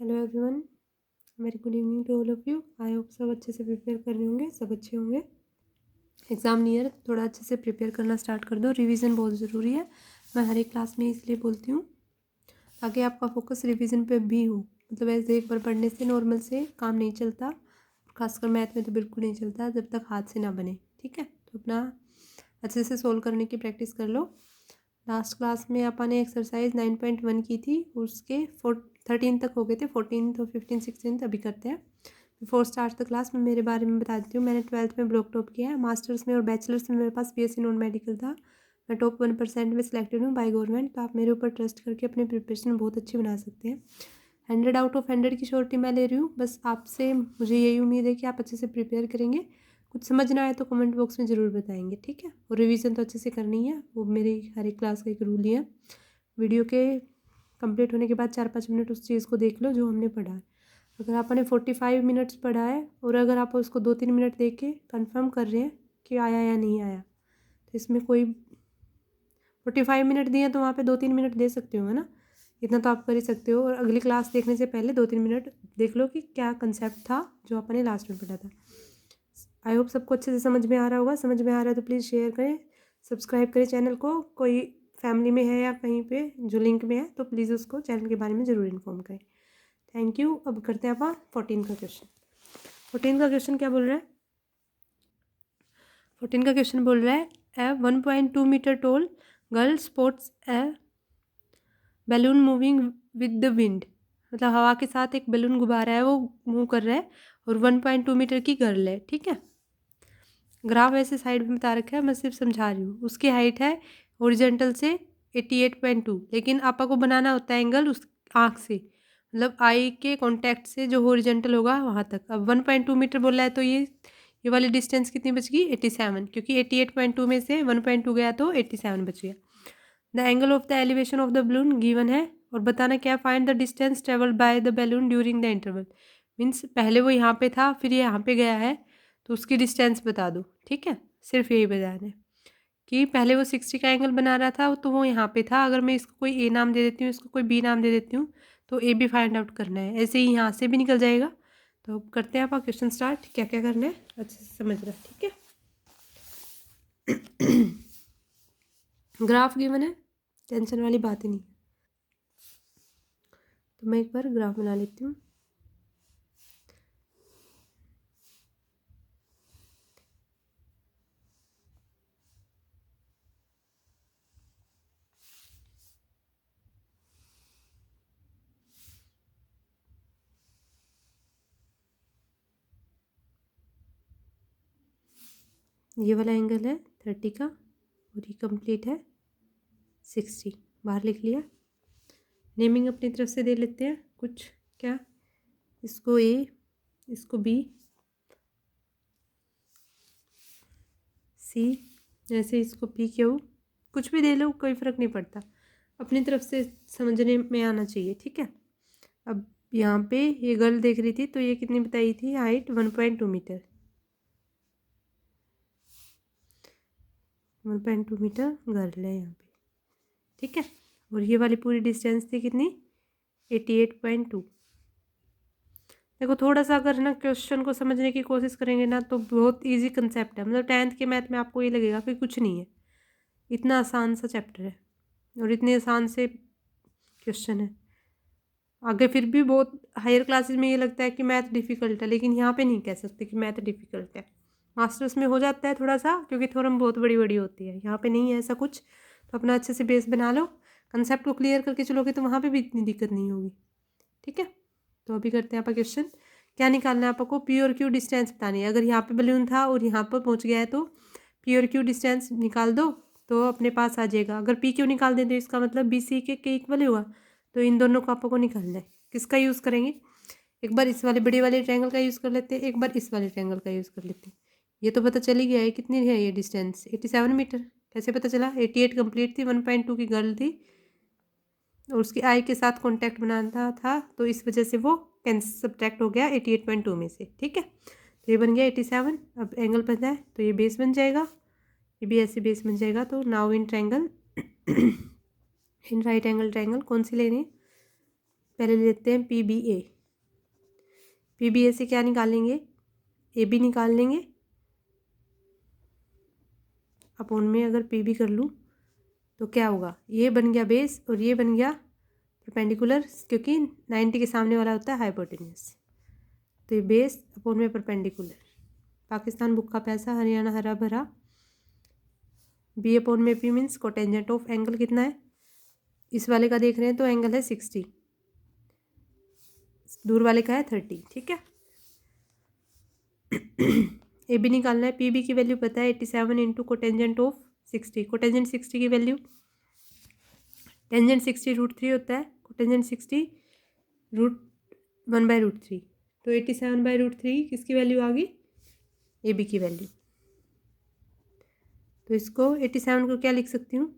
Hello everyone, very good evening to all of you. I hope सब अच्छे से prepare कर रहे होंगे, सब अच्छे होंगे। एग्ज़ाम नियर, थोड़ा अच्छे से प्रिपेयर करना स्टार्ट कर दो। रिवीजन बहुत ज़रूरी है, मैं हर एक क्लास में इसलिए बोलती हूँ ताकि आपका फोकस रिवीजन पे भी हो। मतलब ऐसे एक बार पढ़ने से नॉर्मल से काम नहीं चलता, खासकर मैथ में तो बिल्कुल नहीं चलता जब तक हाथ से ना बने। ठीक है, तो अपना अच्छे से सोल्व करने की प्रैक्टिस कर लो। लास्ट क्लास में अपन ने एक्सरसाइज 9.1 की थी, उसके 13 तक हो गए थे। 14 और 15 16 अभी करते हैं। बिफोर स्टार्ट द क्लास में मेरे बारे में बता देती हूँ। मैंने 12th में ब्लॉक टॉप किया है, मास्टर्स में और बैचलर्स में मेरे पास BSc नॉन मेडिकल था। मैं टॉप 1% में सिलेक्टेड हूँ बाय गवर्नमेंट। तो आप मेरे ऊपर ट्रस्ट करके अपनी प्रिपरेशन बहुत अच्छी बना सकते हैं। 100 आउट ऑफ 100 की श्योरिटी मैं ले रही हूँ। बस आपसे मुझे यही उम्मीद है कि आप अच्छे से प्रिपेयर करेंगे। कुछ समझ ना आए तो कमेंट बॉक्स में ज़रूर बताएंगे, ठीक है। और रिवीजन तो अच्छे से करनी है, वो मेरी हर एक क्लास का एक रूल ही है। वीडियो के कंप्लीट होने के बाद 4-5 मिनट उस चीज़ को देख लो जो हमने पढ़ा है। अगर आपने 45 मिनट्स पढ़ा है और अगर आप उसको 2-3 मिनट देख के कंफर्म कर रहे हैं कि आया या नहीं आया, तो इसमें कोई 45 मिनट दिए तो वहाँ पे 2-3 मिनट दे सकते हो, है ना। इतना तो आप कर ही सकते हो। और अगली क्लास देखने से पहले 2-3 मिनट देख लो कि क्या कंसेप्ट था जो आपने लास्ट में पढ़ा था। आई होप सबको अच्छे से समझ में आ रहा होगा। समझ में आ रहा है तो प्लीज़ शेयर करें, सब्सक्राइब करें चैनल को। कोई फैमिली में है या कहीं पे जो लिंक में है तो प्लीज़ उसको चैनल के बारे में ज़रूर इन्फॉर्म करें। Thank you. अब करते हैं अपन 14 का क्वेश्चन। 14 का क्वेश्चन क्या बोल रहा है? 14 का क्वेश्चन बोल रहा है a 1.2 meter tall girl sports a balloon moving with the wind. मतलब हवा के साथ एक बैलून गुब्बारा है, वो मूव कर रहा है और 1.2 मीटर की गर्ल है, ठीक है। ग्राफ ऐसे साइड में बता रखा है, मैं सिर्फ समझा रही हूँ। उसकी हाइट है हॉरिजॉन्टल से 88.2, लेकिन आपा को बनाना होता है एंगल उस आँख से, मतलब आई के कांटेक्ट से जो हॉरिजॉन्टल होगा वहाँ तक। अब 1.2 मीटर बोला है तो ये वाली डिस्टेंस कितनी बच गई? 87, क्योंकि 88.2 में से 1.2 गया तो 87 बच गया। The angle of the elevation of the balloon given है और बताना क्या, find the distance travelled by the balloon during the interval. Means पहले वो यहाँ पे था फिर ये यहाँ पे गया है तो उसकी डिस्टेंस बता दो, ठीक है। सिर्फ यही बताना है कि पहले वो 60 का एंगल बना रहा था तो वो यहाँ पे था। अगर मैं इसको कोई ए नाम दे देती हूँ, इसको कोई बी नाम दे देती हूँ, तो ए भी फाइंड आउट करना है। ऐसे ही यहाँ से भी निकल जाएगा। तो अब करते हैं आप क्वेश्चन स्टार्ट। क्या क्या करना है अच्छे से समझ रहा है, ठीक है। ग्राफ गिवन है, टेंशन वाली बात ही नहीं। तो मैं एक बार ग्राफ बना लेती हूँ। ये वाला एंगल है 30 का और ये कंप्लीट है 60। बाहर लिख लिया। नेमिंग अपनी तरफ से दे लेते हैं कुछ। क्या, इसको ए, इसको बी, सी, ऐसे इसको पी क्यू, कुछ भी दे लो, कोई फ़र्क नहीं पड़ता। अपनी तरफ से समझने में आना चाहिए, ठीक है। अब यहाँ पे ये गर्ल देख रही थी तो ये कितनी बताई थी हाइट? 1.2 मीटर। 1.2 मीटर गर्ल है यहाँ पे, ठीक है। और ये वाली पूरी डिस्टेंस थी कितनी? 88.2। देखो थोड़ा सा अगर ना क्वेश्चन को समझने की कोशिश करेंगे ना तो बहुत इजी कंसेप्ट है। मतलब 10th के मैथ में आपको ये लगेगा कि कुछ नहीं है, इतना आसान सा चैप्टर है और इतने आसान से क्वेश्चन है। आगे फिर भी बहुत हायर क्लासेस में ये लगता है कि मैथ डिफ़िकल्ट है, लेकिन यहाँ पे नहीं कह सकते कि मैथ डिफ़िकल्ट है। मास्टर्स में हो जाता है थोड़ा सा, क्योंकि थ्योरम बहुत बड़ी बड़ी होती है। यहाँ पे नहीं है ऐसा कुछ। तो अपना अच्छे से बेस बना लो, कंसेप्ट को क्लियर करके चलोगे तो वहाँ पे भी इतनी दिक्कत नहीं होगी, ठीक है। तो अभी करते हैं आप क्वेश्चन। क्या निकालना है आपको? पी और क्यू डिस्टेंस बतानी है। अगर यहाँ पे बलून था और यहाँ पर पहुँच गया है तो पी और क्यू डिस्टेंस निकाल दो तो अपने पास आ जाएगा। अगर पी क्यू निकाल दें तो इसका मतलब बी सी के इक्वल हुआ। तो इन दोनों को आपको निकालना है। किसका यूज़ करेंगे? एक बार इस वाले बड़े वाले ट्रायंगल का यूज़ कर लेते हैं, एक बार इस वाले ट्रायंगल का यूज़ कर लेते हैं। ये तो पता चल ही गया है कितनी है ये डिस्टेंस, 87 मीटर। कैसे पता चला? 88 कंप्लीट थी, 1.2 की गर्ल थी और उसकी आई के साथ कॉन्टैक्ट बनाना था तो इस वजह से वो सब्ट्रैक्ट हो गया 88.2 में से, ठीक है। तो ये बन गया 87। अब एंगल पता है तो ये बेस बन जाएगा, ये भी ऐसे बेस बन जाएगा। तो now in triangle in right angle triangle कौन सी लेनी है? पहले लेते हैं PBA। PBA से क्या निकालेंगे, AB निकाल लेंगे, अपॉन में अगर PB कर लूँ तो क्या होगा, ये बन गया बेस और ये बन गया परपेंडिकुलर, क्योंकि 90 के सामने वाला होता है हाइपोटेन्यूज। तो ये बेस अपॉन में परपेंडिकुलर। पाकिस्तान बुक का पैसा, हरियाणा हरा भरा। B अपॉन में P means cotangent of angle कितना है, इस वाले का देख रहे हैं तो एंगल है 60, दूर वाले का है 30, ठीक है। AB निकालना है, PB की वैल्यू पता है 87 इंटू कोटेंजेंट ऑफ 60। कोटेंजेंट 60 की वैल्यू, टेंजेंट 60 √3 होता है, कोटेंजेंट 60 √1/√3, तो 87/√3 किसकी वैल्यू आ गई, AB की वैल्यू। तो इसको 87 को क्या लिख सकती हूँ,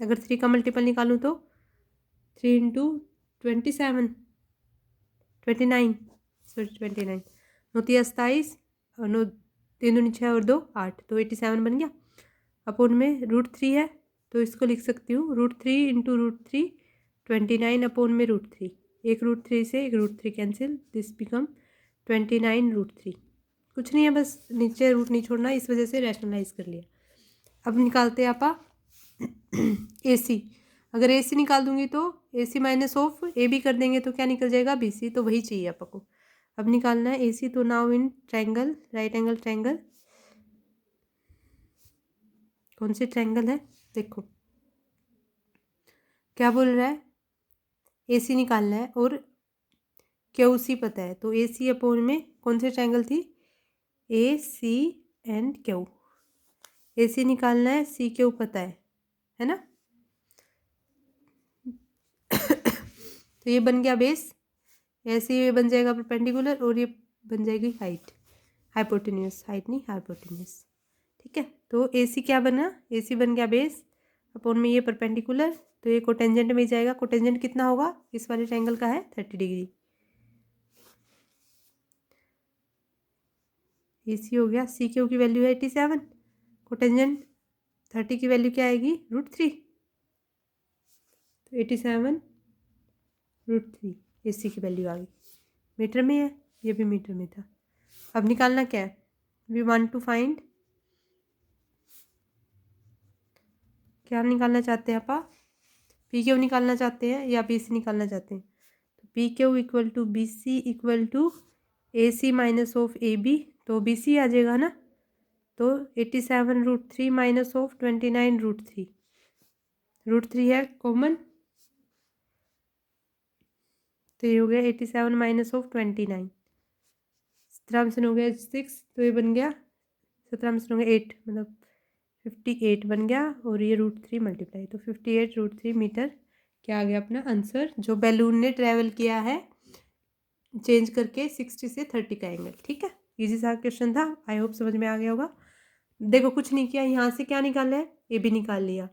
अगर 3 का मल्टीपल निकालूँ तो 3 इंटू 27 29, सॉरी 29, 9 27 और 9 3 दूनी 6 और 2 8, तो 87 बन गया। अपॉन में √3 है तो इसको लिख सकती हूँ √3 इंटू √3 29 अपॉन में √3, एक √3 से एक √3 कैंसिल, दिस बिकम 29 √3। कुछ नहीं है, बस नीचे रूट नहीं छोड़ना, इस वजह से रैशनलाइज कर लिया। अब निकालते हैं आपा AC। अगर AC निकाल दूंगी तो AC माइनस ऑफ AB कर देंगे तो क्या निकल जाएगा, BC, तो वही चाहिए आपा को। अब निकालना है AC, तो now in triangle, right angle triangle, कौन सी ट्रायंगल है, देखो क्या बोल रहा है, AC निकालना है और QC पता है, तो AC अपॉन में कौन सी ट्रायंगल थी, AC एंड Q। AC निकालना है, CQ पता है ना। तो ये बन गया बेस, ऐसे ये बन जाएगा परपेंडिकुलर और ये बन जाएगी हाइट, हाइपोटेन्यूज, हाइट नहीं हाइपोटेन्यूज, ठीक है। तो AC क्या बना, AC बन गया बेस अपॉन में ये परपेंडिकुलर, तो ये कोटेंजेंट में ही जाएगा। कोटेंजेंट कितना होगा, इस वाले ट्रायंगल का है 30 डिग्री। AC हो गया, CQ की वैल्यू है 87, कोटेंजेंट 30 की वैल्यू क्या आएगी, √3, तो 87 √3 AC की वैल्यू आ गई। मीटर में है, ये भी मीटर में था। अब निकालना क्या है, वी वांट टू फाइंड, क्या निकालना चाहते हैं आप, PQ निकालना चाहते हैं या BC निकालना चाहते हैं। तो PQ equal to BC equal to AC minus of AB, तो BC आ जाएगा ना, तो 87 √3 माइनस ऑफ 29 √3, √3 है कॉमन, तो ये हो गया 87 माइनस ऑफ 29, 17 से हो गया 6, तो ये बन गया 17 से हो गया 8, मतलब 58 बन गया, और ये √3 मल्टीप्लाई, तो 58 √3 मीटर क्या आ गया अपना आंसर, जो बैलून ने ट्रेवल किया है चेंज करके 60 से 30 का एंगल, ठीक है। इजी सा क्वेश्चन था, आई होप समझ में आ गया होगा। देखो कुछ नहीं किया, यहाँ से क्या निकाला है, AB निकाल लिया।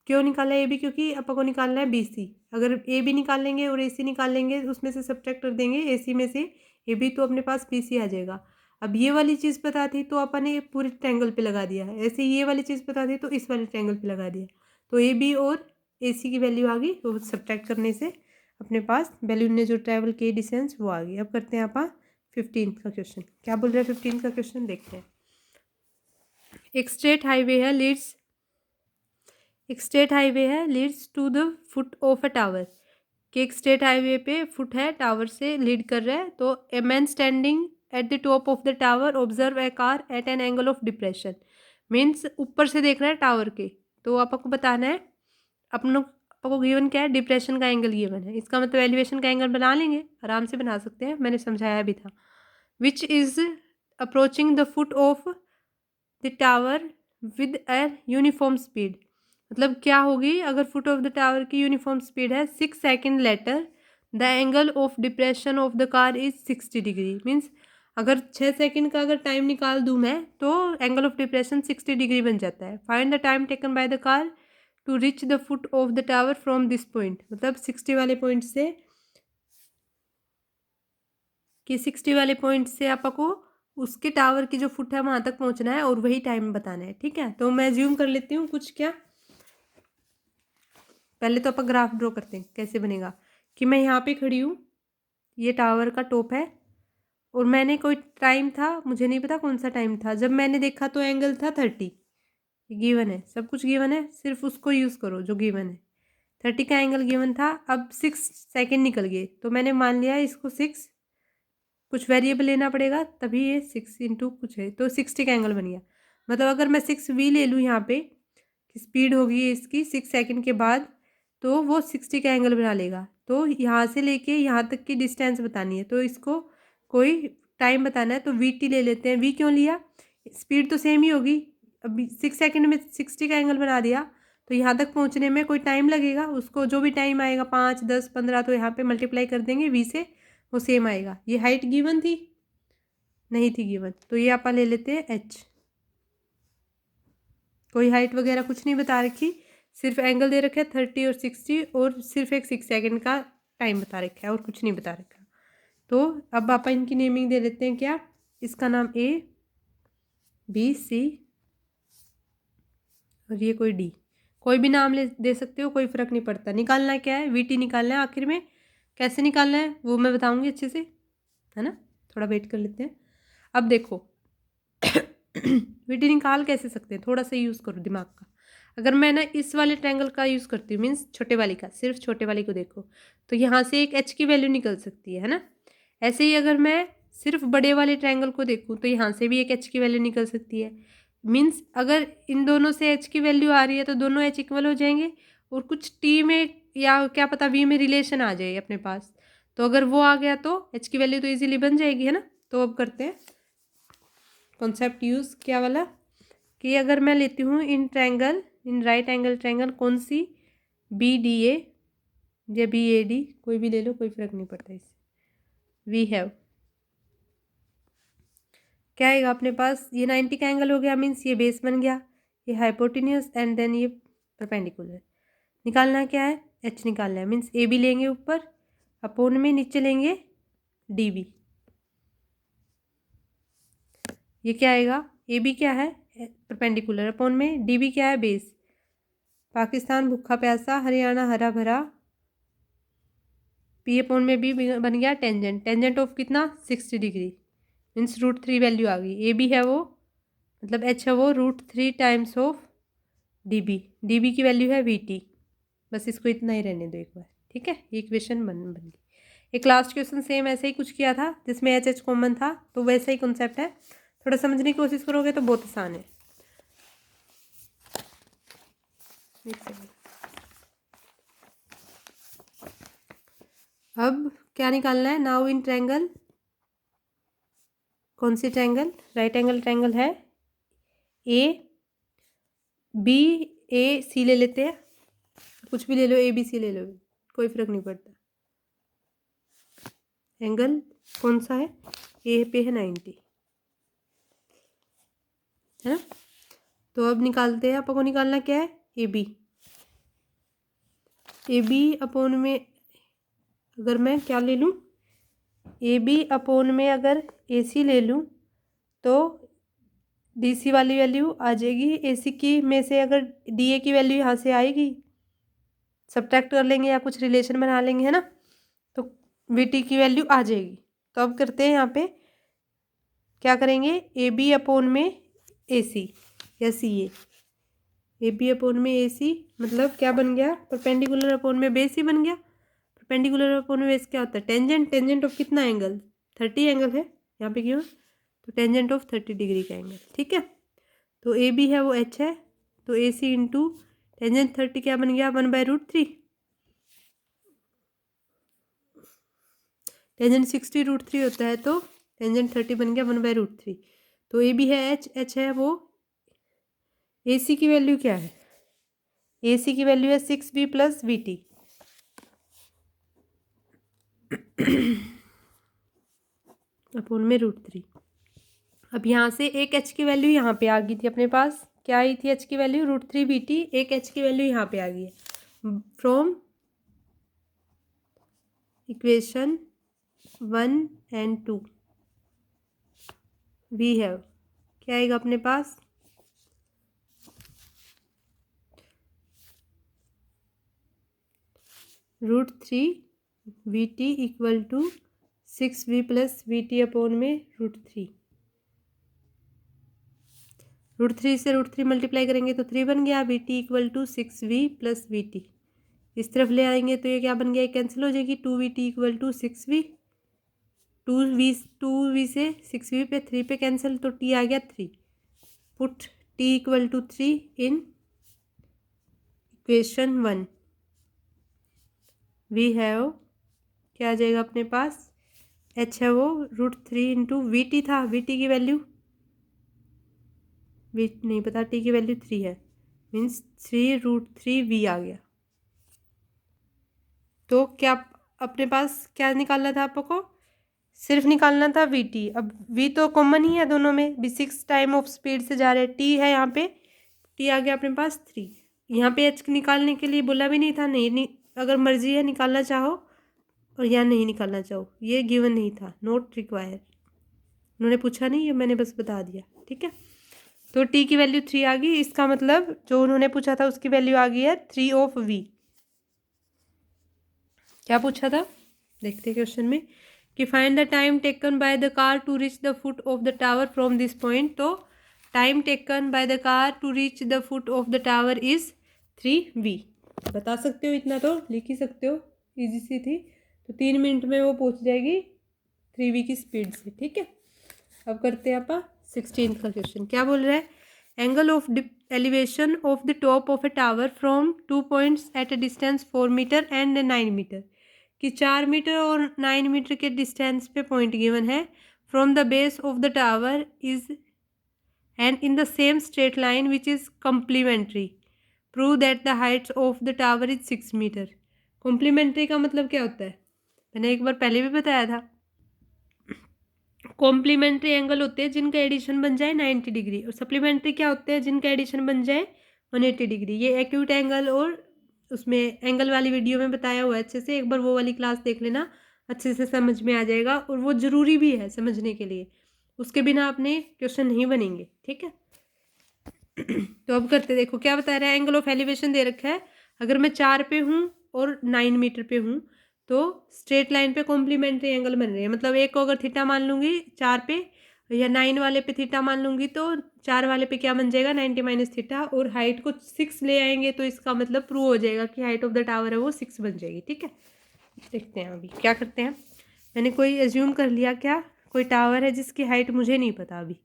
क्यों निकाला है AB, क्योंकि अपन को निकालना है BC। अगर AB निकाल लेंगे और AC निकाल लेंगे, उसमें से सब्ट्रैक्ट कर देंगे AC में से AB, तो अपने पास BC आ जाएगा। अब ये वाली चीज़ पता थी तो अपन ने पूरे ट्रायंगल पे लगा दिया है, ऐसे ये वाली चीज़ पता थी तो इस वाले ट्रायंगल पे लगा दिया, तो AB और AC की वैल्यू आ गई, तो सब्ट्रैक्ट करने से अपने पास बैलून ने जो ट्रैवल की डिस्टेंस वो आ गई। अब करते हैं अपन 15 का क्वेश्चन, क्या बोल रहे हैं 15 का क्वेश्चन देखते हैं। एक स्ट्रेट हाईवे है leads to the foot of a tower, कि एक स्ट्रेट हाईवे पे फुट है, टावर से लीड कर रहा है, तो a man standing at the top of the tower observe a car at an angle of depression, means ऊपर से देख रहा है टावर के, तो आपको बताना है आपको गिवन क्या है, डिप्रेशन का एंगल गिवन है, इसका मतलब एलिवेशन का एंगल बना लेंगे, आराम से बना सकते हैं, मैंने समझाया भी था। Which is approaching the foot of the tower with a uniform speed, मतलब क्या होगी अगर फुट ऑफ द टावर की यूनिफॉर्म स्पीड है 6 second later, the angle of depression of the car is 60 degree, means अगर 6 सेकेंड का अगर time निकाल दूँ मैं तो एंगल ऑफ डिप्रेशन 60 डिग्री बन जाता है। Find the time taken by the car to reach the foot of the tower from this point, मतलब 60 वाले पॉइंट से, कि 60 वाले पॉइंट से आपको उसके टावर की जो फुट है वहाँ तक पहुँचना है और वही टाइम बताना है, ठीक है। तो मैं ज्यूम कर लेती हूँ कुछ, क्या पहले तो आप ग्राफ ड्रॉ करते हैं, कैसे बनेगा, कि मैं यहाँ पे खड़ी हूँ, ये टावर का टॉप है, और मैंने कोई टाइम था, मुझे नहीं पता कौन सा टाइम था, जब मैंने देखा तो एंगल था 30। गिवन है, सब कुछ गिवन है, सिर्फ उसको यूज़ करो जो गिवन है। 30 का एंगल गिवन था। अब 6 सेकेंड निकल गए, तो मैंने मान लिया इसको 6, कुछ वेरिएबल लेना पड़ेगा तभी ये 6 इंटू कुछ है, तो 60 का एंगल बन गया। मतलब अगर मैं 6v ले लूँ यहाँ पे, स्पीड होगी इसकी 6 सेकेंड के बाद, तो वो 60 का एंगल बना लेगा। तो यहाँ से लेके यहाँ तक की डिस्टेंस बतानी है, तो इसको कोई टाइम बताना है, तो वी ले लेते हैं। वी क्यों लिया? स्पीड तो सेम ही होगी, अभी 6 सेकेंड में 60 का एंगल बना दिया, तो यहाँ तक पहुँचने में कोई टाइम लगेगा, उसको जो भी टाइम आएगा 5, 10, 15, तो यहाँ पे मल्टीप्लाई कर देंगे वी से, वो सेम आएगा। ये हाइट गिवन थी? नहीं थी गिवन, तो ये आप ले लेते हैं एच। कोई हाइट वगैरह कुछ नहीं बता रखी, सिर्फ एंगल दे रखा है 30 और 60, और सिर्फ एक 6 सेकेंड का टाइम बता रखा है, और कुछ नहीं बता रखा। तो अब आप इनकी नेमिंग दे देते हैं। क्या? इसका नाम ए, बी, सी, और ये कोई डी, कोई भी नाम दे सकते हो, कोई फर्क नहीं पड़ता। निकालना क्या है? वीटी निकालना है आखिर में। कैसे निकालना है वो मैं बताऊंगी अच्छे से, है ना? थोड़ा वेट कर लेते हैं। अब देखो वीटी निकाल कैसे सकते हैं, थोड़ा सा यूज़ करो दिमाग का। अगर मैं ना इस वाले ट्रायंगल का यूज़ करती हूँ, मीन्स छोटे वाली का, सिर्फ छोटे वाली को देखो, तो यहाँ से एक एच की वैल्यू निकल सकती है ना? ऐसे ही अगर मैं सिर्फ बड़े वाले ट्रायंगल को देखूँ, तो यहाँ से भी एक एच की वैल्यू निकल सकती है। मीन्स अगर इन दोनों से एच की वैल्यू आ रही है, तो दोनों एच इक्वल हो जाएंगे, और कुछ टी में या क्या पता वी में रिलेशन आ जाए अपने पास, तो अगर वो आ गया तो एच की वैल्यू तो इजीली बन जाएगी, है ना? तो अब करते हैं कॉन्सेप्ट यूज़, क्या वाला, कि अगर मैं लेती हूँ in triangle, in right angle triangle, कौन सी, बी डी ए या बी ए डी, कोई भी ले लो, कोई फर्क नहीं पड़ता इससे। वी हैव, क्या आएगा अपने पास? ये 90 का एंगल हो गया, मीन्स ये बेस बन गया, ये हाइपोटेन्यूस, एंड देन ये परपेंडिकुलर। निकालना क्या है? एच निकालना है, मीन्स ए बी लेंगे ऊपर, अपोन में नीचे लेंगे डी बी। ये क्या आएगा? ए बी क्या है? परपेंडिकुलर, अपोन में डी बी क्या है? बेस। पाकिस्तान भूखा प्यासा, हरियाणा हरा भरा, पी अपोन में बी बन गया टेंजेंट। टेंजेंट ऑफ कितना? 60 डिग्री, मीन्स √3 वैल्यू आ गई। ए बी है वो, मतलब एच है वो, √3 times of D B. D B की वैल्यू है वी टी। बस इसको इतना ही रहने दो एक बार, ठीक है? ये इक्वेशन बन गई। एक लास्ट क्वेश्चन सेम ऐसे ही कुछ किया था, जिसमें एच एच कॉमन था, तो वैसा ही कॉन्सेप्ट है। थोड़ा समझने की कोशिश करोगे तो बहुत आसान है। अब क्या निकालना है? नाउ इन ट्रायंगल, कौन सी ट्रायंगल? राइट एंगल ट्रायंगल है, ए बी ए सी ले लेते हैं, कुछ भी ले लो, ए बी सी ले लो, कोई फर्क नहीं पड़ता। एंगल कौन सा है? ए पे है 90, है ना? तो अब निकालते हैं, आपको निकालना क्या है? A B. A B upon में अगर मैं क्या ले लूँ, ए बी अपोन में अगर ए सी ले लूँ, तो डी सी वाली वैल्यू आ जाएगी ए सी की में से, अगर डी ए की वैल्यू यहाँ से आएगी, सब्ट्रैक्ट कर लेंगे या कुछ रिलेशन बना लेंगे, है ना? तो वी टी की वैल्यू आ जाएगी। तो अब करते हैं यहाँ पे, क्या करेंगे? ए बी अपोन में ए सी या सी ए बी अपोन में ए सी, मतलब क्या बन गया? परपेंडिकुलर अपोन में बेस ही बन गया। परपेंडिकुलर अपोन में बेस क्या होता है? टेंजेंट। टेंजेंट ऑफ कितना एंगल? 30 एंगल है यहाँ पे क्यों, तो टेंजेंट ऑफ 30 डिग्री का एंगल, ठीक है? तो ए बी है वो एच है, तो ए सी इंटू टेंजेंट 30 क्या बन गया? 1/√3। टेंजेंट 60 √3 होता है, तो टेंजेंट 30 बन गया 1/√3। तो ए बी है एच, एच है वो, ए सी की वैल्यू क्या है? ए सी की वैल्यू है 6b plus v T. Upon में √3। अब यहाँ से एक एच की वैल्यू यहाँ पे आ गई थी अपने पास, क्या आई थी एच की वैल्यू? √3 v t. एक एच की वैल्यू यहाँ पे आ गई है from equation 1 and 2। We have, क्या आएगा अपने पास? √3 v t equal to 6v plus v t upon में √3। √3 से √3 मल्टीप्लाई करेंगे तो 3 बन गया। V t equal to 6v plus v t, इस तरफ ले आएंगे तो ये क्या बन गया, कैंसिल हो जाएगी। 2v T equal to 6v, 2v से 6v पे 3 पे कैंसिल, तो t आ गया 3। Put t equal to 3 in equation 1। We have, क्या आ जाएगा अपने पास, h है वो √3 इंटू वी टी था, वी टी की वैल्यू वी नहीं पता, t की वैल्यू 3 है, मीन्स 3√3v आ गया। तो क्या अपने पास क्या निकालना था आपको, सिर्फ निकालना था वी टी। अब v तो कॉमन ही है दोनों में, भी 6 टाइम ऑफ स्पीड से जा रहे हैं, t है यहाँ पे, t आ गया अपने पास 3। यहाँ पे h निकालने के लिए बोला भी नहीं था, नहीं अगर मर्जी है निकालना चाहो और या नहीं निकालना चाहो, ये गिवन नहीं था, नॉट रिक्वायर, उन्होंने पूछा नहीं, ये मैंने बस बता दिया, ठीक है। तो t की वैल्यू 3 आ गई, इसका मतलब जो उन्होंने पूछा था उसकी वैल्यू आ गई है 3 ऑफ v। क्या पूछा था, देखते हैं क्वेश्चन में कि find the time taken by the car to reach the foot of the tower from this point. तो time taken by the car to reach the foot of the tower is 3v। बता सकते हो, इतना तो लिख ही सकते हो, easy सी थी। तो 3 मिनट में वो पहुंच जाएगी 3v की स्पीड से, ठीक है। अब करते हैं आप 16 का क्वेश्चन। क्या बोल रहा है, angle of elevation of the top of a tower from 2 points at a distance 4 metre and 9 metre, कि 4 मीटर और 9 मीटर के डिस्टेंस पे पॉइंट गिवन है, from the base of the tower is and in the same straight line which is complementary, prove that the heights of the tower is 6 metre. Complementary का मतलब क्या होता है, मैंने एक बार पहले भी बताया था। कॉम्प्लीमेंट्री एंगल होते हैं जिनका एडिशन बन जाए 90 डिग्री, और सप्लीमेंट्री क्या होते हैं जिनका एडिशन बन जाए 180 डिग्री। ये एक्यूट एंगल और उसमें एंगल वाली वीडियो में बताया हुआ है अच्छे से, एक बार वो वाली क्लास देख लेना, अच्छे से समझ में आ जाएगा, और वो ज़रूरी भी है समझने के लिए, उसके बिना अपने क्वेश्चन नहीं बनेंगे, ठीक है। तो अब करते, देखो क्या बता रहा है, एंगल ऑफ एलिवेशन दे रखा है, अगर मैं 4 पे हूँ और 9 मीटर पे हूँ तो स्ट्रेट लाइन पे कॉम्प्लीमेंट्री एंगल बन रहे हैं। मतलब एक को अगर थीटा मान लूँगी 4 पे, या 9 वाले पे थीटा मान लूँगी, तो 4 वाले पे क्या बन जाएगा 90 माइनस थीटा, और हाइट को 6 ले आएंगे तो इसका मतलब प्रूव हो जाएगा कि हाइट ऑफ द टावर है वो 6 बन जाएगी, ठीक है। देखते हैं अभी क्या करते हैं। मैंने कोई एज्यूम कर लिया, क्या कोई टावर है जिसकी हाइट मुझे नहीं पता, अभी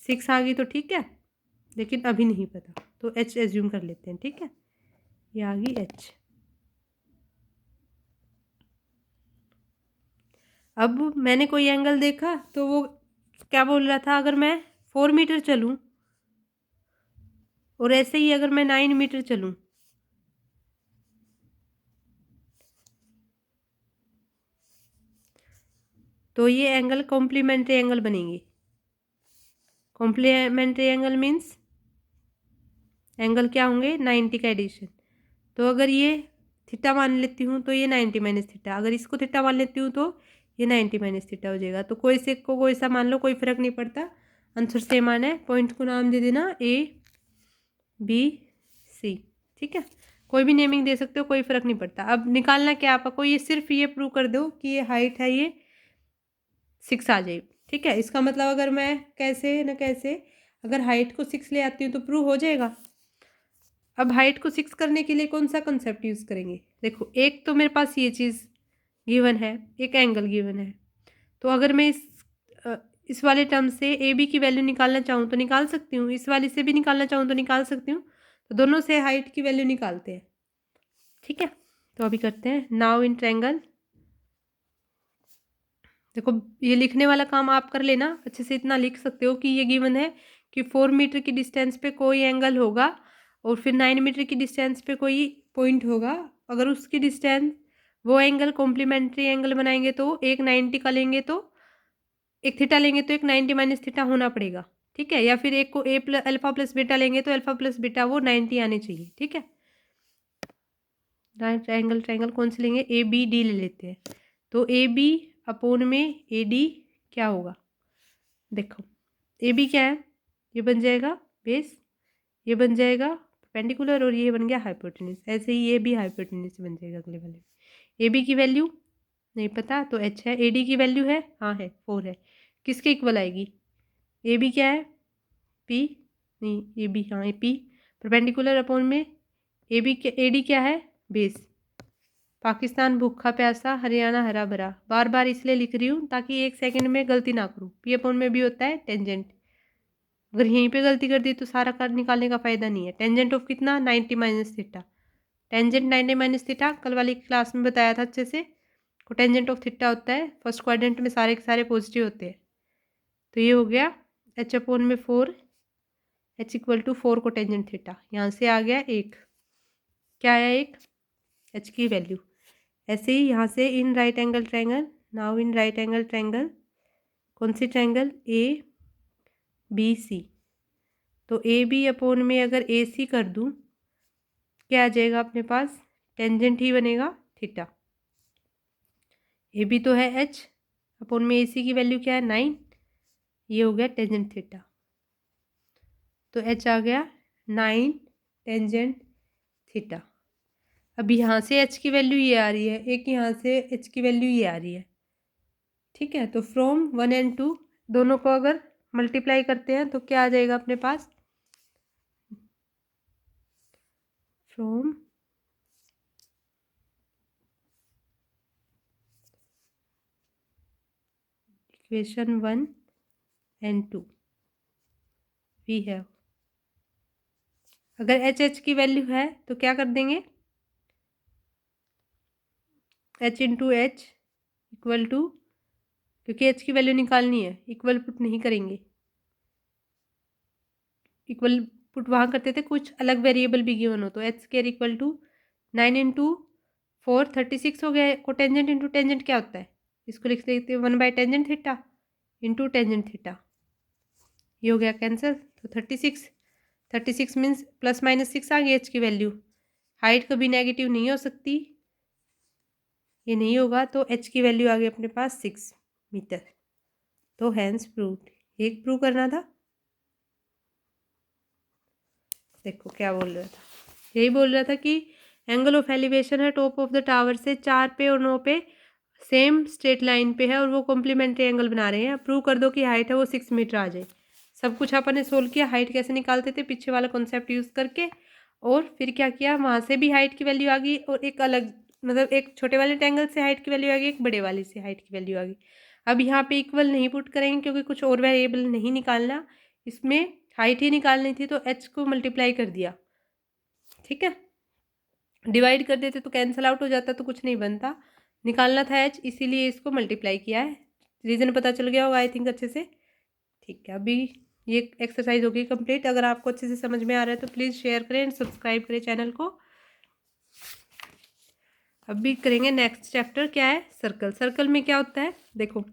6 आ गई तो ठीक है, लेकिन अभी नहीं पता, तो h एज्यूम कर लेते हैं, ठीक है। ये आ गई h। अब मैंने कोई एंगल देखा तो वो क्या बोल रहा था, अगर मैं 4 मीटर चलूं और ऐसे ही अगर मैं 9 मीटर चलूं, तो ये एंगल कॉम्प्लीमेंट्री एंगल बनेंगे। कॉम्प्लीमेंट्री एंगल मीन्स एंगल क्या होंगे 90 का एडिशन। तो अगर ये थीटा मान लेती हूँ तो ये 90 माइनस थीटा, अगर इसको थीटा मान लेती हूँ तो ये 90 माइनस थीटा हो जाएगा। तो कोई से को कोई सा मान लो, कोई फर्क नहीं पड़ता, आंसर सेम आना है। पॉइंट को नाम दे देना A B C, ठीक है, कोई भी नेमिंग दे सकते हो, कोई फर्क नहीं पड़ता। अब निकालना क्या आपको, ये सिर्फ ये प्रूव कर दो कि ये हाइट है, ये 6 आ जाए, ठीक है। इसका मतलब अगर मैं कैसे न कैसे अगर हाइट को 6 ले आती हूँ तो प्रूव हो जाएगा। अब हाइट को 6 करने के लिए कौन सा कंसेप्ट यूज़ करेंगे, देखो एक तो मेरे पास ये चीज़ गिवन है, एक एंगल गिवन है, तो अगर मैं इस वाले टर्म से ए बी की वैल्यू निकालना चाहूँ तो निकाल सकती हूँ, इस वाले से भी निकालना चाहूँ तो निकाल सकती हूँ, तो दोनों से हाइट की वैल्यू निकालते हैं, ठीक है। तो अभी करते हैं नाउ इन ट्रायंगल। देखो ये लिखने वाला काम आप कर लेना अच्छे से, इतना लिख सकते हो कि ये गिवन है कि 4 मीटर की डिस्टेंस पे कोई एंगल होगा और फिर 9 मीटर की डिस्टेंस पे कोई पॉइंट होगा, अगर उसकी डिस्टेंस वो एंगल कॉम्प्लीमेंट्री एंगल बनाएंगे तो एक 90 का लेंगे तो एक थीटा लेंगे तो एक 90 माइनस थीटा होना पड़ेगा, ठीक है। या फिर एक को अल्फा प्लस बीटा लेंगे तो अल्फा प्लस बीटा वो 90 आने चाहिए, ठीक है। ट्रायंगल कौन से लेंगे, ए बी डी ले लेते हैं। तो ए बी अपोन में ए डी क्या होगा, देखो ए बी क्या है, ये बन जाएगा बेस, ये बन जाएगा परपेंडिकुलर, और ये बन गया हाइपोटेन्यूज। ऐसे ही ये भी हाइपोटेन्यूज बन जाएगा अगले वाले में। ए बी की वैल्यू नहीं पता तो एच है। ए डी की वैल्यू है, हाँ है 4 है। किसके इक्वल आएगी? ए बी क्या है? पी, नहीं ए बी, हाँ ए पी परपेंडिकुलर अपॉन में ए बी के ए डी क्या है? बेस। पाकिस्तान भूखा प्यासा, हरियाणा हरा भरा। बार बार इसलिए लिख रही हूँ ताकि 1 सेकंड में गलती ना करूँ। पी अपॉन में भी होता है टेंजेंट। अगर यहीं पे गलती कर दी तो सारा कर निकालने का फायदा नहीं है। टेंजेंट ऑफ कितना? 90 minus theta. Tangent 90 minus theta कल वाली क्लास में बताया था अच्छे से। टेंजेंट ऑफ थीटा होता है फर्स्ट क्वाड्रेंट में सारे के सारे पॉजिटिव होते हैं। तो ये हो गया एच अपॉन में 4, एच इक्वल टू 4 को टेंजेंट थीटा। यहाँ से आ गया 1, क्या आया? 1 एच की वैल्यू। ऐसे ही यहाँ से in right angle triangle, now in right angle triangle, कौन सी ट्रायंगल? A B C. तो ए बी अपॉन में अगर ए सी कर दूँ क्या आ जाएगा अपने पास? टेंजेंट ही बनेगा थीटा। ए बी तो है एच अपॉन में ए सी की वैल्यू क्या है? 9। ये हो गया टेंजेंट थीटा। तो एच आ गया 9 टेंजेंट थीटा। अब यहाँ से एच की वैल्यू ये आ रही है, एक यहाँ से एच की वैल्यू ये आ रही है, ठीक है। तो फ्रॉम 1 एंड 2 दोनों को अगर मल्टीप्लाई करते हैं तो क्या आ जाएगा अपने पास? From equation 1 and 2 we have, अगर एच एच की वैल्यू है तो क्या कर देंगे? H into H equal to, क्योंकि एच की वैल्यू निकालनी है, इक्वल पुट नहीं करेंगे। इक्वल पुट वहाँ करते थे कुछ अलग वेरिएबल भी गिवन हो तो। H square equal to 9 into 4 36 हो गया। को टेंजेंट इंटू टेंजेंट क्या होता है? इसको लिख देते हैं 1 by tangent theta into tangent theta. ये हो गया कैंसिल। तो 36 मीन्स प्लस माइनस 6 आ गई एच की वैल्यू। हाइट कभी नेगेटिव नहीं हो सकती, ये नहीं होगा। तो एच की वैल्यू आ गई अपने पास 6 मीटर। तो हैंस प्रूव्ड। एक प्रूव करना था। देखो क्या बोल रहा था, यही बोल रहा था कि एंगल ऑफ एलिवेशन है टॉप ऑफ द टावर से 4 पे और 9 पे सेम स्ट्रेट लाइन पे है और वो कॉम्प्लीमेंट्री एंगल बना रहे हैं। प्रूव कर दो कि हाइट है वो 6 मीटर आ जाए। सब कुछ अपन ने सोल्व किया। हाइट कैसे निकालते थे? पीछे वाला कॉन्सेप्ट यूज़ करके। और फिर क्या किया, वहाँ से भी हाइट की वैल्यू आ गई और एक अलग, मतलब एक छोटे वाले ट्रायंगल से हाइट की वैल्यू आ गई, एक बड़े वाले से हाइट की वैल्यू आ गई। अब यहाँ पे इक्वल नहीं पुट करेंगे क्योंकि कुछ और वेरिएबल नहीं निकालना, इसमें हाइट ही निकालनी थी तो एच को मल्टीप्लाई कर दिया, ठीक है। डिवाइड कर देते तो कैंसिल आउट हो जाता तो कुछ नहीं बनता। निकालना था एच, इसीलिए इसको मल्टीप्लाई किया है। रीज़न पता चल गया होगा आई थिंक अच्छे से, ठीक है। अभी ये एक्सरसाइज होगी कंप्लीट। अगर आपको अच्छे से समझ में आ रहा है तो प्लीज़ शेयर करें एंड सब्सक्राइब करें चैनल को। अभी करेंगे नेक्स्ट चैप्टर, क्या है? सर्कल। सर्कल में क्या होता है देखो,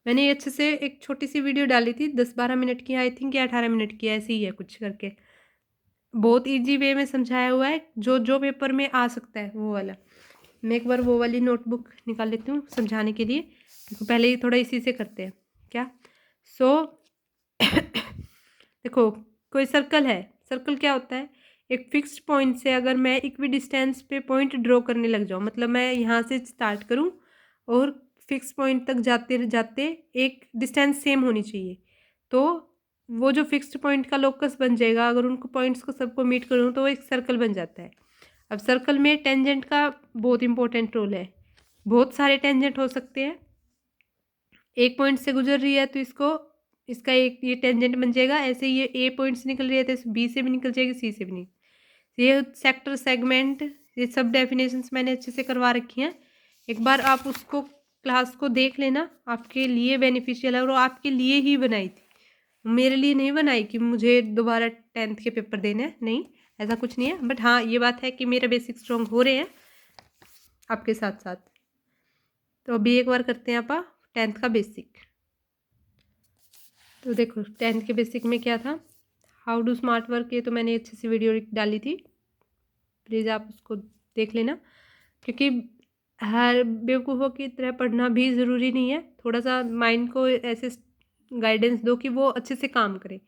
मैंने अच्छे से एक छोटी सी वीडियो डाली थी 10-12 मिनट की आई थिंक, या 18 मिनट की, ऐसी ही है कुछ करके। बहुत इजी वे में समझाया हुआ है, जो जो पेपर में आ सकता है वो वाला। मैं एक बार वो वाली नोटबुक निकाल लेती हूँ समझाने के लिए। देखो पहले ही थोड़ा इसी से करते हैं क्या। देखो कोई सर्कल है, सर्कल क्या होता है? एक फिक्स्ड पॉइंट से अगर मैं इक्वी डिस्टेंस पे पॉइंट ड्रॉ करने लग जाऊँ, मतलब मैं यहाँ से स्टार्ट करूँ और फिक्स पॉइंट तक जाते जाते एक डिस्टेंस सेम होनी चाहिए, तो वो जो फिक्स्ड पॉइंट का लोकस बन जाएगा, अगर उनको पॉइंट्स को सबको मीट करूँ तो वो एक सर्कल बन जाता है। अब सर्कल में टेंजेंट का बहुत इंपॉर्टेंट रोल है। बहुत सारे टेंजेंट हो सकते हैं, एक पॉइंट से गुजर रही है तो इसका एक ये टेंजेंट बन जाएगा। ऐसे ये ए पॉइंट से निकल रही है तो बी से भी निकल जाएगी, सी से भी निकल। ये सेक्टर, सेगमेंट, ये सब डेफिनेशंस मैंने अच्छे से करवा रखी हैं। एक बार आप उसको क्लास को देख लेना, आपके लिए बेनिफिशियल है। और वो आपके लिए ही बनाई थी, मेरे लिए नहीं बनाई कि मुझे दोबारा 10th के पेपर देने हैं, नहीं ऐसा कुछ नहीं है। बट हाँ ये बात है कि मेरा बेसिक स्ट्रॉन्ग हो रहे हैं आपके साथ साथ। तो अभी एक बार करते हैं आप 10th का बेसिक। तो देखो 10th के बेसिक में क्या था, हाउ डू स्मार्ट वर्क, ये तो मैंने अच्छी सी वीडियो डाली थी, प्लीज़ आप उसको देख लेना। क्योंकि हर बेवकूफ़ों की तरह पढ़ना भी ज़रूरी नहीं है, थोड़ा सा माइंड को ऐसे गाइडेंस दो कि वो अच्छे से काम करे।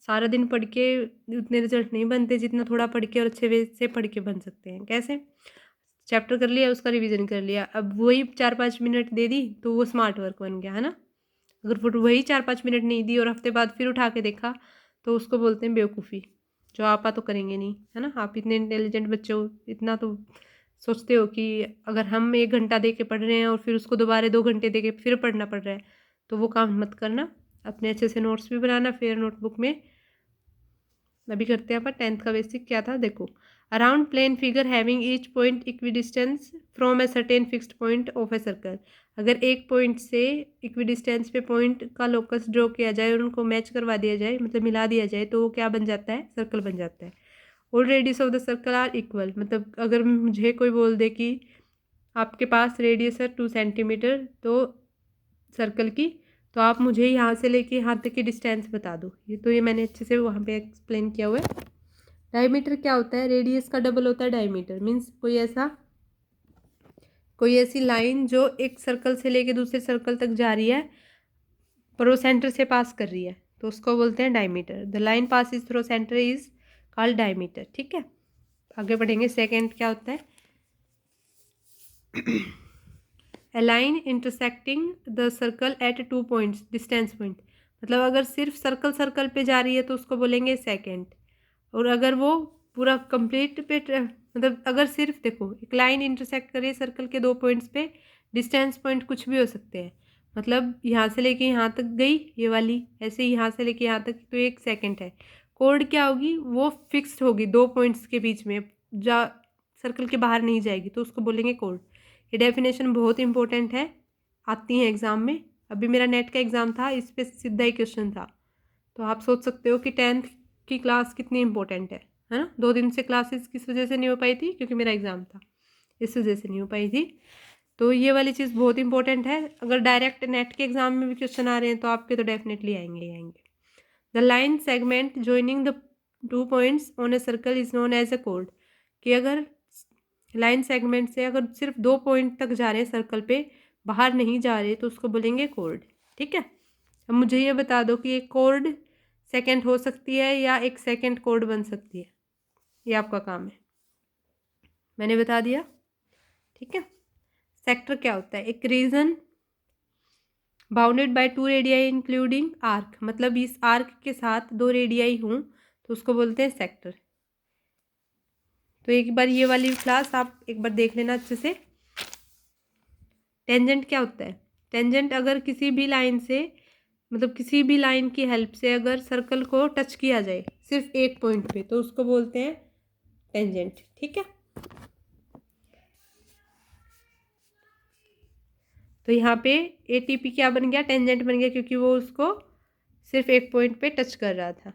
सारा दिन पढ़ के उतने रिजल्ट नहीं बनते जितना थोड़ा पढ़ के और अच्छे वे से पढ़ के बन सकते हैं। कैसे? चैप्टर कर लिया, उसका रिवीजन कर लिया, अब वही 4-5 मिनट दे दी तो वो स्मार्ट वर्क बन गया, है ना। अगर फिर वही 4-5 मिनट नहीं दी और हफ्ते बाद फिर उठा के देखा तो उसको बोलते हैं बेवकूफ़ी। जो आपा तो करेंगे नहीं, है ना। आप इतने इंटेलिजेंट बच्चे हो, इतना तो सोचते हो कि अगर हम 1 घंटा दे के पढ़ रहे हैं और फिर उसको दोबारा 2 घंटे दे के फिर पढ़ना पड़ रहा है, तो वो काम मत करना। अपने अच्छे से नोट्स भी बनाना। फिर नोटबुक में अभी करते हैं अपन 10th का बेसिक क्या था, देखो। Around plane figure having each point equidistance from a certain fixed point of a circle. अगर एक पॉइंट से इक्विडिस्टेंस पे पॉइंट का लोकस ड्रॉ किया जाए और उनको मैच करवा दिया जाए, मतलब मिला दिया जाए, तो वो क्या बन जाता है, सर्कल बन जाता है। All radius of the circle are equal, मतलब अगर मुझे कोई बोल दे कि आपके पास रेडियस है 2 सेंटीमीटर तो सर्कल की, तो आप मुझे यहाँ से लेके यहाँ तक की डिस्टेंस बता दो। ये मैंने अच्छे से वहाँ पे एक्सप्लेन किया हुआ है। डायमीटर क्या होता है, रेडियस का डबल होता है डायमीटर। मीन्स कोई ऐसी लाइन जो एक सर्कल से लेके दूसरे सर्कल तक जा रही है पर वो सेंटर से पास कर रही है, तो उसको बोलते हैं diameter. The line passes through centre is called diameter. ठीक है, आगे बढ़ेंगे। सेकेंड क्या होता है, a line intersecting the circle at 2 points, distinct point. मतलब अगर सिर्फ सर्कल पे जा रही है तो उसको बोलेंगे सेकेंड। और अगर वो पूरा कंप्लीट पे मतलब अगर सिर्फ देखो एक लाइन इंटरसेक्ट करे सर्कल के 2 पॉइंट्स पे, डिस्टेंस पॉइंट कुछ भी हो सकते हैं। मतलब यहाँ से लेके यहाँ तक गई ये वाली, ऐसे यहाँ से लेके यहाँ तक, तो 1 सेकेंड है। कोड क्या होगी, वो फिक्स्ड होगी 2 पॉइंट्स के बीच में, जा सर्कल के बाहर नहीं जाएगी, तो उसको बोलेंगे कोड। ये डेफिनेशन बहुत इंपॉर्टेंट है, आती है एग्जाम में। अभी मेरा नेट का एग्जाम था, इस पर सीधा ही क्वेश्चन था। तो आप सोच सकते हो कि 10th की क्लास कितनी इंपॉर्टेंट है ना। 2 दिन से क्लासेस किस वजह से नहीं हो पाई थी, क्योंकि मेरा एग्जाम था, इस वजह से नहीं हो पाई थी। तो ये वाली चीज़ बहुत इंपॉर्टेंट है। अगर डायरेक्ट नेट के एग्जाम में भी क्वेश्चन आ रहे हैं तो आपके तो डेफिनेटली आएंगे ही आएंगे। The line segment joining the 2 points on a circle is known as a कोड। कि अगर लाइन सेगमेंट से अगर सिर्फ 2 पॉइंट तक जा रहे हैं सर्कल पे, बाहर नहीं जा रहे, तो उसको बोलेंगे कोड। ठीक है, अब मुझे ये बता दो कि एक कोड सेकेंड हो सकती है या एक सेकेंड कोड बन सकती है, ये आपका काम है, मैंने बता दिया। ठीक है, सेक्टर क्या होता है, एक reason bounded by 2 radii including arc. मतलब इस आर्क के साथ 2 रेडियाई हों तो उसको बोलते हैं सेक्टर। तो एक बार ये वाली क्लास आप एक बार देख लेना अच्छे से। टेंजेंट क्या होता है, टेंजेंट अगर किसी भी लाइन से, मतलब किसी भी लाइन की हेल्प से अगर सर्कल को टच किया जाए सिर्फ एक पॉइंट पे, तो उसको बोलते हैं टेंजेंट। ठीक है, तो यहाँ पे एटीपी क्या बन गया, टेंजेंट बन गया, क्योंकि वो उसको सिर्फ एक पॉइंट पे टच कर रहा था।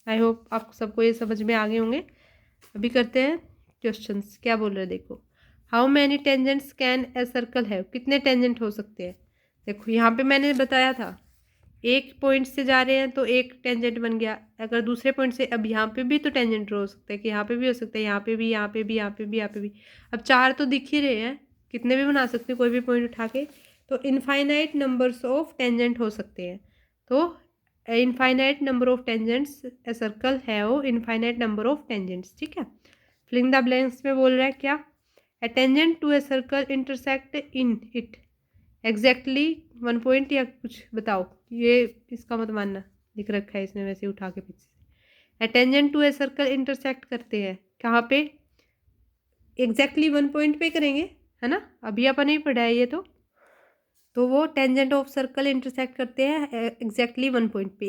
आई होप आपको सबको ये समझ में आ गए होंगे। अभी करते हैं क्वेश्चंस, क्या बोल रहे हैं देखो। How many tangents can a circle have, कितने टेंजेंट हो सकते हैं। देखो यहाँ पे मैंने बताया था एक पॉइंट से जा रहे हैं तो एक टेंजेंट बन गया। अगर दूसरे पॉइंट से, अब यहाँ पे भी तो टेंजेंट हो सकता है कि यहाँ पे भी हो सकता है, यहाँ पे भी, यहाँ पे भी, यहाँ पे भी, यहाँ पे भी। अब 4 तो दिख ही रहे हैं, कितने भी बना सकते हो कोई भी पॉइंट उठा के। तो इनफाइनाइट नंबर्स ऑफ टेंजेंट हो सकते हैं। तो infinite number of tangents a circle have infinite number of tangents. ठीक है, फिलिंग द ब्लैंक्स में बोल रहा है क्या, a tangent to a circle intersect in it exactly 1 point, या कुछ बताओ। ये इसका मत मानना, लिख रखा है इसने वैसे उठा के पीछे से। A tangent to a circle intersect करते हैं कहाँ पे, एग्जैक्टली 1 पॉइंट पे करेंगे, है ना। अभी अपन नहीं पढ़ा है ये तो वो टेंजेंट ऑफ सर्कल इंटरसेक्ट करते हैं एग्जैक्टली 1 पॉइंट पे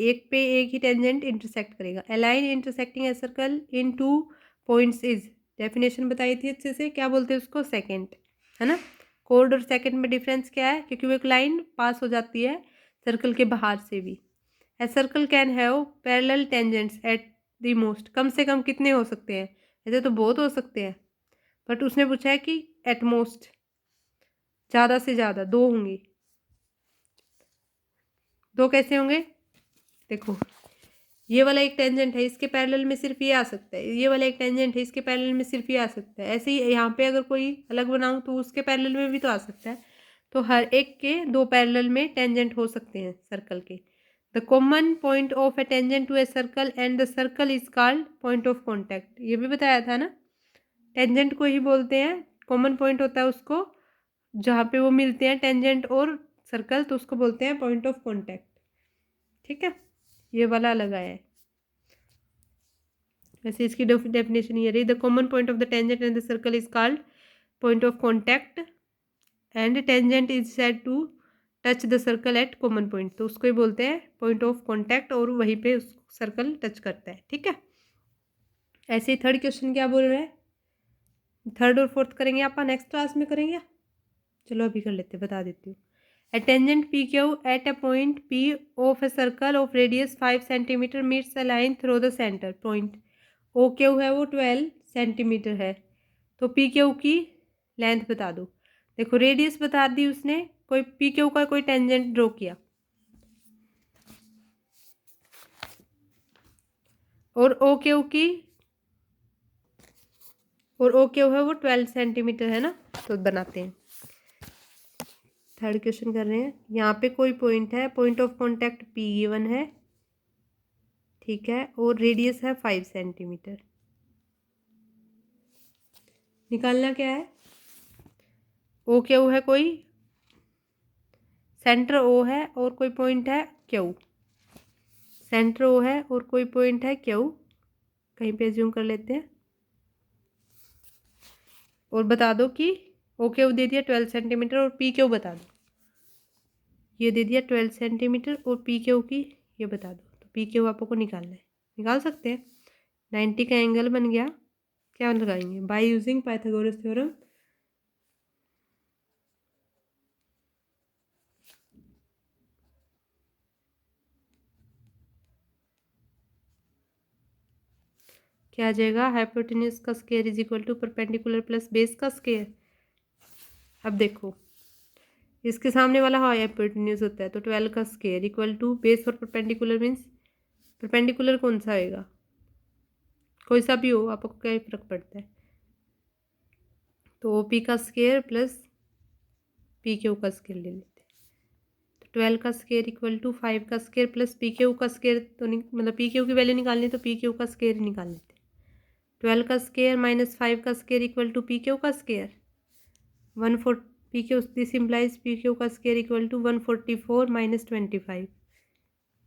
एक ही टेंजेंट इंटरसेक्ट करेगा। A line intersecting a circle in 2 points is, definition बताई थी अच्छे से, क्या बोलते हैं उसको, सेकेंड, है ना। कोड और सेकेंड में डिफरेंस क्या है, क्योंकि वो एक लाइन पास हो जाती है सर्कल के बाहर से भी। A circle can have parallel tangents at the most, कम से कम कितने हो सकते हैं, ऐसे तो बहुत हो सकते हैं, बट उसने पूछा है कि एट मोस्ट, ज़्यादा से ज़्यादा 2 होंगे। 2 कैसे होंगे, देखो ये वाला एक टेंजेंट है, इसके पैरेलल में सिर्फ ये आ सकता है, ये वाला एक टेंजेंट है, इसके पैरेलल में सिर्फ ये आ सकता है। ऐसे ही यहाँ पे अगर कोई अलग बनाऊँ तो उसके पैरेलल में भी तो आ सकता है। तो हर एक के 2 पैरेलल में टेंजेंट हो सकते हैं सर्कल के। The common point of a tangent to a circle and the circle is called point of contact, ये भी बताया था ना। टेंजेंट को ही बोलते हैं कॉमन पॉइंट होता है उसको जहाँ पे वो मिलते हैं टेंजेंट और सर्कल, तो उसको बोलते हैं पॉइंट ऑफ कॉन्टैक्ट। ठीक है, ये वाला अलग आया है। वैसे इसकी डेफिनेशन ये रही, the common point of the tangent and the circle is called point of contact and tangent is said to touch the circle at common point, तो उसको ही बोलते हैं पॉइंट ऑफ कॉन्टैक्ट और वहीं पे उस सर्कल टच करता है। ठीक है, ऐसे ही थर्ड क्वेश्चन क्या बोल रहे हैं, थर्ड और फोर्थ करेंगे आप नेक्स्ट क्लास में करेंगे। चलो अभी कर लेते, बता देती हूँ। A tangent PQ at a point P of a circle of radius 5 centimeter meets a line through the center point. OQ है वो 12 सेंटीमीटर है, तो PQ की लेंथ बता दो। देखो रेडियस बता दी उसने, कोई PQ का कोई टेंजेंट ड्रॉ किया और OQ की, और OQ है वो 12 सेंटीमीटर है ना, तो बनाते हैं। थर्ड क्वेश्चन कर रहे हैं, यहाँ पे कोई पॉइंट है, point of contact P given है, ठीक है, और रेडियस है 5 सेंटीमीटर। निकालना क्या है, ओ क्यू है कोई, सेंटर ओ है और कोई पॉइंट है क्यू, सेंटर ओ है और कोई पॉइंट है क्यू, कहीं पे ज्यूम कर लेते हैं, और बता दो कि ओ क्यू दे दिया 12 सेंटीमीटर और पी क्यू बता दो, ये दे दिया 12 सेंटीमीटर और पी क्यू की ये बता दो, तो पी क्यू आपको निकालना है, निकाल सकते हैं। 90 का एंगल बन गया, क्या लगाएंगे, बाय यूजिंग पाइथागोरस थ्योरम। क्या आ जाएगा, हाइपोटेन्यूज का square is equal to perpendicular plus base का स्क्वायर। अब देखो इसके सामने वाला हाइपोटेन्यूज होता है, तो 12 का स्क्वायर इक्वल टू बेस और परपेंडिकुलर मीन्स परपेंडिकुलर कौन सा आएगा, कोई सा भी हो, आपको क्या फर्क पड़ता है, तो ओपी का स्क्वायर प्लस पी क्यू का स्क्वायर ले लेते हैं, तो 12 का स्क्वायर इक्वल टू 5 का स्क्वायर प्लस पी क्यू का स्क्वायर, तो मतलब पी क्यू की वैल्यू निकालनी तो पी क्यू का स्क्वायर ही निकाल लेते हैं। 12 का स्क्वायर माइनस 5 का square equal to P Q का square, 140 P Q, this implies P Q का square equal to 144 minus 25,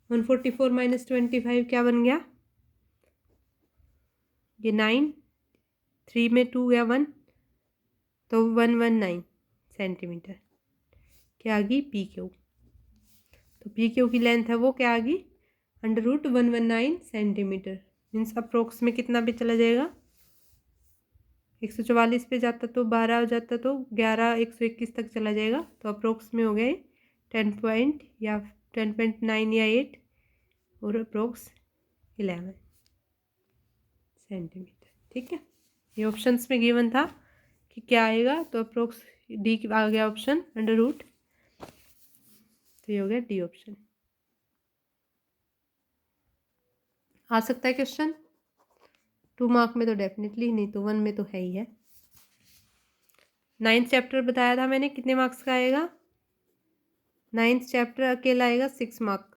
144 minus 25 क्या बन गया, ये 9, 3 में 2 गया 1, तो 119 सेंटीमीटर क्या आ गई पी क्यू, तो पी क्यू की लेंथ है वो क्या आ गई √119 सेंटीमीटर, मीन्स अप्रोक्स में कितना भी चला जाएगा, 144 पे जाता तो 12 हो जाता, तो 11 121 तक चला जाएगा, तो अप्रोक्स में हो गए 10 पॉइंट या 10.9 या 8 और अप्रोक्स 11 सेंटीमीटर। ठीक है, ये ऑप्शंस में गिवन था कि क्या आएगा, तो अप्रोक्स डी आ गया ऑप्शन √, तो ये हो गया डी ऑप्शन। आ सकता है क्वेश्चन 2 मार्क में तो डेफिनेटली, नहीं तो 1 में तो है ही है। 9th चैप्टर बताया था मैंने कितने मार्क्स का आएगा, 9th चैप्टर अकेला आएगा 6 मार्क